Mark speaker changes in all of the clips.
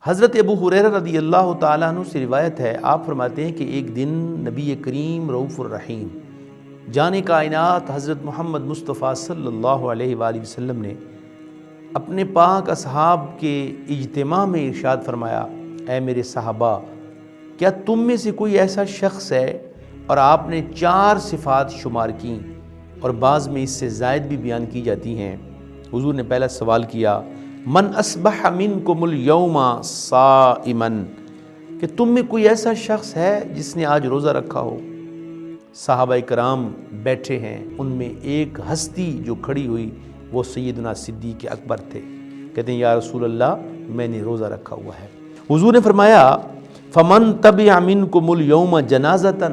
Speaker 1: حضرت ابو ہریرہ رضی اللہ تعالیٰ عنہ سے روایت ہے، آپ فرماتے ہیں کہ ایک دن نبی کریم رؤوف الرحیم جان کائنات حضرت محمد مصطفیٰ صلی اللہ علیہ وآلہ وسلم نے اپنے پاک اصحاب کے اجتماع میں ارشاد فرمایا، اے میرے صحابہ، کیا تم میں سے کوئی ایسا شخص ہے؟ اور آپ نے 4 صفات شمار کیں اور بعض میں اس سے زائد بھی بیان کی جاتی ہیں۔ حضور نے پہلا سوال کیا، من اصبح منکم اليوم صائما، کہ تم میں کوئی ایسا شخص ہے جس نے آج روزہ رکھا ہو؟ صحابہ کرام بیٹھے ہیں، ان میں ایک ہستی جو کھڑی ہوئی وہ سیدنا صدیق اکبر تھے۔ کہتے ہیں یا رسول اللہ، میں نے روزہ رکھا ہوا ہے۔ حضور نے فرمایا، فمن تبع منکم اليوم جنازۃ،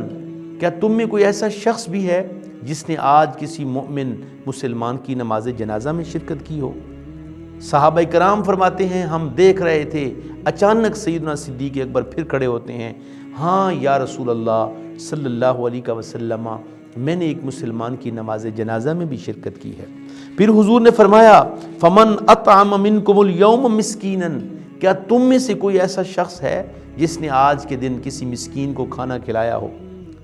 Speaker 1: کیا تم میں کوئی ایسا شخص بھی ہے جس نے آج کسی مومن مسلمان کی نماز جنازہ میں شرکت کی ہو؟ صحابہ کرام فرماتے ہیں، ہم دیکھ رہے تھے، اچانک سیدنا صدیق اکبر پھر کھڑے ہوتے ہیں، ہاں یا رسول اللہ صلی اللہ علیہ وسلم، میں نے ایک مسلمان کی نماز جنازہ میں بھی شرکت کی ہے۔ پھر حضور نے فرمایا، فمن اطعم منکم اليوم مسکینا، کیا تم میں سے کوئی ایسا شخص ہے جس نے آج کے دن کسی مسکین کو کھانا کھلایا ہو؟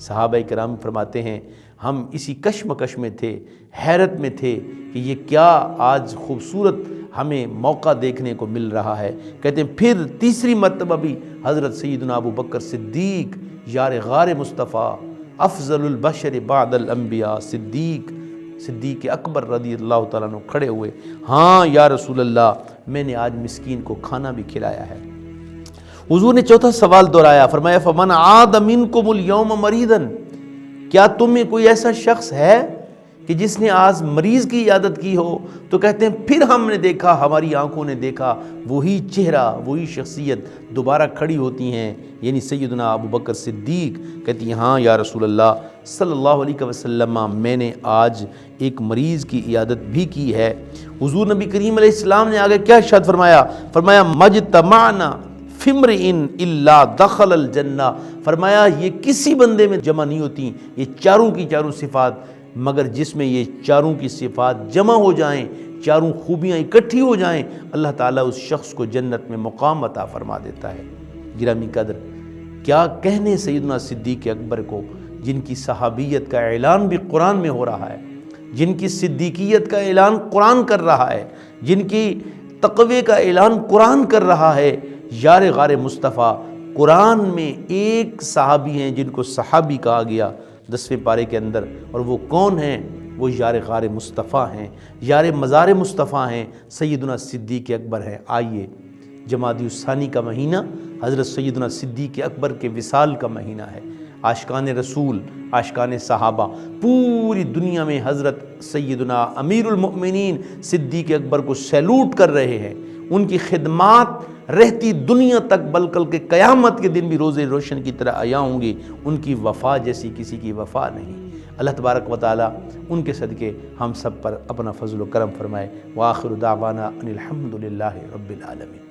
Speaker 1: صحابہ کرام فرماتے ہیں، ہم اسی کشمکش میں تھے، حیرت میں تھے کہ یہ کیا آج خوبصورت ہمیں موقع دیکھنے کو مل رہا ہے۔ کہتے ہیں پھر تیسری مرتبہ بھی حضرت سیدنا ابو بکر صدیق یار غار مصطفیٰ، افضل البشر بعد الانبیاء، صدیق اکبر رضی اللہ تعالیٰ عنہ کھڑے ہوئے، ہاں یا رسول اللہ، میں نے آج مسکین کو کھانا بھی کھلایا ہے۔ حضور نے چوتھا سوال دہرایا، فرمایا، فمن عاد منکم اليوم مریضا، کیا تم میں کوئی ایسا شخص ہے کہ جس نے آج مریض کی عیادت کی ہو؟ تو کہتے ہیں پھر ہم نے دیکھا، ہماری آنکھوں نے دیکھا، وہی چہرہ، وہی شخصیت دوبارہ کھڑی ہوتی ہیں، یعنی سیدنا ابو بکر صدیق۔ کہتی ہیں ہاں یا رسول اللہ صلی اللہ علیہ وسلم، میں نے آج ایک مریض کی عیادت بھی کی ہے۔ حضور نبی کریم علیہ السلام نے آگے کیا ارشاد فرمایا، مجتمعنا فی امرئ الا دخل الجنہ، فرمایا یہ کسی بندے میں جمع نہیں ہوتی یہ چاروں کی چاروں صفات، مگر جس میں یہ چاروں کی صفات جمع ہو جائیں، چاروں خوبیاں اکٹھی ہو جائیں، اللہ تعالیٰ اس شخص کو جنت میں مقام عطا فرما دیتا ہے۔ گرامی قدر، کیا کہنے سیدنا صدیق اکبر کو، جن کی صحابیت کا اعلان بھی قرآن میں ہو رہا ہے، جن کی صدیقیت کا اعلان قرآن کر رہا ہے، جن کی تقوی کا اعلان قرآن کر رہا ہے۔ یار غار مصطفیٰ، قرآن میں ایک صحابی ہیں جن کو صحابی کہا گیا 10ویں پارے کے اندر، اور وہ کون ہیں؟ وہ یار غار مصطفیٰ ہیں، یار مزار مصطفیٰ ہیں، سیدنا صدیق اکبر ہیں۔ آئیے، جمادی الثانی کا مہینہ حضرت سیدنا صدیق اکبر کے وصال کا مہینہ ہے۔ عاشقان رسول، عاشقان صحابہ پوری دنیا میں حضرت سیدنا امیر المؤمنین صدیق اکبر کو سیلوٹ کر رہے ہیں۔ ان کی خدمات رہتی دنیا تک، بلکہ کہ قیامت کے دن بھی روزے روشن کی طرح عیاں ہوں گی۔ ان کی وفا جیسی کسی کی وفا نہیں۔ اللہ تبارک و تعالی ان کے صدقے ہم سب پر اپنا فضل و کرم فرمائے۔ وآخر دعوانا ان الحمد للہ رب العالمین۔